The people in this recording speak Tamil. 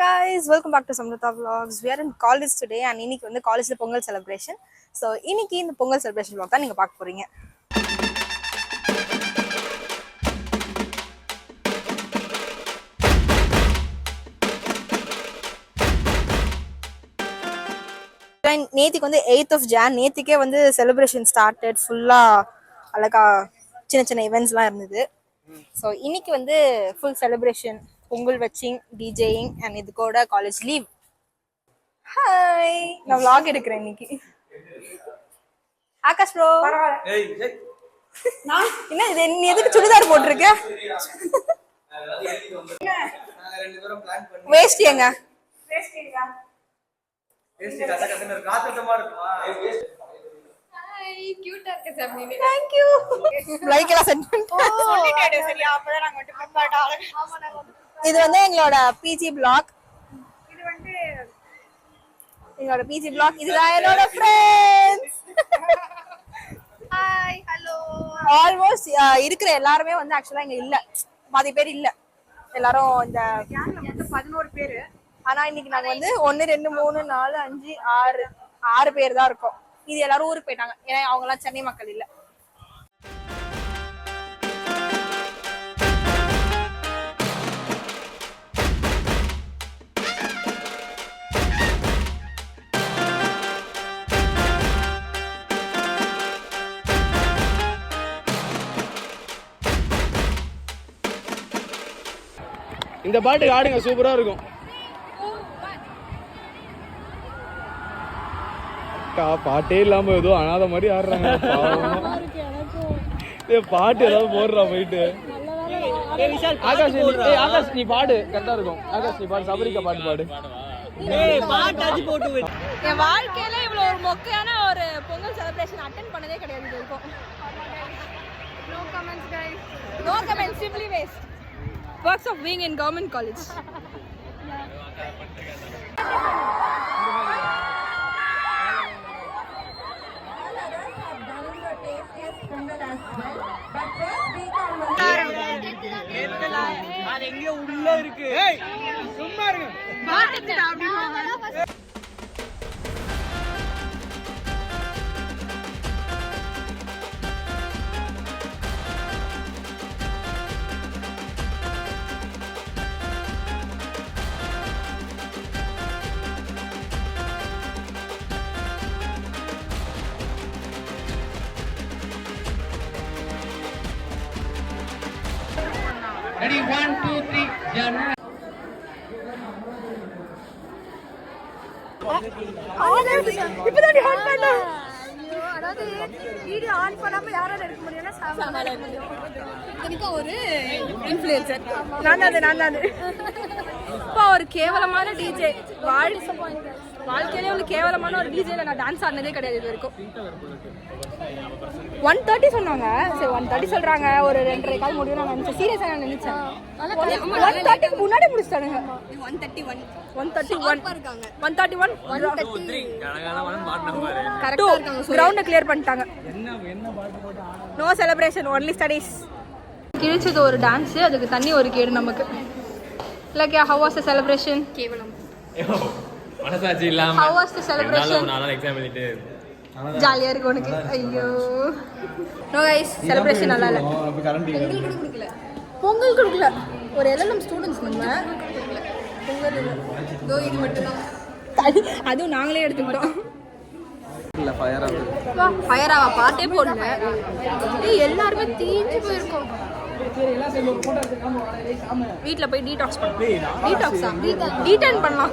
guys, welcome back to Samrita Vlogs. We are in college today and இன்னைக்கு வந்து காலேஜ்ல பொங்கல் celebration. So இன்னைக்கு இந்த பொங்கல் celebration vlog தான் நீங்க பார்க்க போறீங்க. நேத்திக்கு வந்து 8th of Jan நேத்திக்கே வந்து celebration started full-ஆ அழகா சின்ன சின்ன events-லாம் இருந்தது. So இன்னைக்கு வந்து full celebration, பொங்கல் வச்சிங், DJing and இது கூட காலேஜ் லீவ். ஹாய், நான் vlog எடுக்கிறேன் இன்னைக்கு. ஆகாஷ் ப்ரோ. ஏய் ஏய். என்ன இது, நீ எதுக்கு சுடிதார் போட்டுருக்க? நாங்க ரெண்டு பேரும் பிளான் பண்ணி வேஸ்ட் ஏங்க? வேஸ்ட் ஏங்க? வேஸ்ட் கட்ட கட்டன காத்தட்டமா இருக்குமா? ஹாய், கியூட்டா இருக்கு சப்மினி. Thank you. லைக் எல்லாம் சென்ட் பண்ணு. சொல்லிட்டேடே சரியா, அப்பதான் நாங்க வந்து ப்ரிப்பேர்ட் ஆகலாம். ஆமா நாங்க இது வந்து எங்களோட பிஜி பிளாக். இது வந்து எங்களோட பிஜி பிளாக். இதுதான் என்னோட ஃப்ரெண்ட்ஸ். Hi, hello. ஆல்மோஸ்ட் இருக்கிற எல்லாரும் வந்து एक्चुअली இங்க இல்ல. பாதி பேர் இல்ல. எல்லாரும் இந்த கேங்ல மொத்தம் 11 பேர். ஆனா இன்னைக்கு நாங்க வந்து 1 2 3 4 5 6 பேர் தான் இருக்கோம். இது எல்லாரும் ஊருக்கு போயிட்டாங்க. ஏன்னா அவங்க எல்லாம் சென்னை மக்கள் இல்ல. இந்த பாட்டு ஆடுங்க, சூப்பரா இருக்கும். பாட்டே இல்லாம ஏதோ அனாத மாதிரி ஆடுறாங்க. பாட்டு ஏதாவது போடுறா போயிட்டு. ஆகாஷ் ஆகாஷ் நீ பாடு, கரெக்டா இருக்கும். ஆகாஷ் நீ பாடு, சபரிக்கா பாட்டு பாடு. என் வாழ்க்கையில இவ்வளவு ஒரு மொக்கையான ஒரு பொங்கல் செலிப்ரேஷன் அட்டெண்ட் பண்ணதே கிடையாது இது வரைக்கும். No comments guys. No comments, simply waste. Perks of being in government college. அது எங்க உள்ள இருக்கு. ஏய் சும்மா இருங்க. பாத்துடா அப்படி போங்க. Ready, 1 2 3 January. இப்பதான் நீ ஆன் பண்ண. ஐயோ, அதாவது வீடியோ ஆன் பண்ணாம யாரால எடுக்க முடியும்னா சாமால எடுக்க முடியும். இதுக்கு ஒரு இன்ஃப்ளூயன்சர் நான் தான். இப்போ ஒரு கேவலமான டிஜே வாழ்க்கையிலே ஒரு கேவலமான ஒரு டிஜேல நான் டான்ஸ் ஆடினதே கிடையாது இது வரைக்கும். 1:30 சொன்னாங்க. சரி 1:30 சொல்றாங்க, ஒரு 2:30 கால் முடியும் நான் நினைச்சேன். சீரியஸா நான் நினைச்சேன் 1:30 முன்னாடி முடிச்சிட்டானுங்க. 131 கரெக்டா இருக்காங்க. கிரவுண்ட கிளியர் பண்ணிட்டாங்க. No celebration, only studies. கிழிச்சது ஒரு டான்ஸ், அதுக்கு தண்ணி ஒரு கேடு நமக்கு. Like how was the celebration? கேவலம். மனசாட்சி இல்லாம how was the celebration? நானா எக்ஸாம் எழுதிட்டு ஜாலியா இருக்கு உனக்கு. ஐயோ நோ கைஸ், செலிப்ரேஷன் நல்லா இல்ல. பொங்கல் கொடுக்கல. ஒரு LLM ஸ்டூடண்ட்ஸ் நம்ம பொங்கல் இதோ இது மட்டும் தான். அதுவும் நாங்களே எடுத்துக்கிட்டோம். இல்ல ஃபயர் ஆவா பாட்டே போடல. எல்லாருமே தீஞ்சு போயிருக்கோம். வீட்ல போய் டீடாக்ஸ் பண்ணலாம். டீடாக்ஸா டீடன் பண்ணலாம்.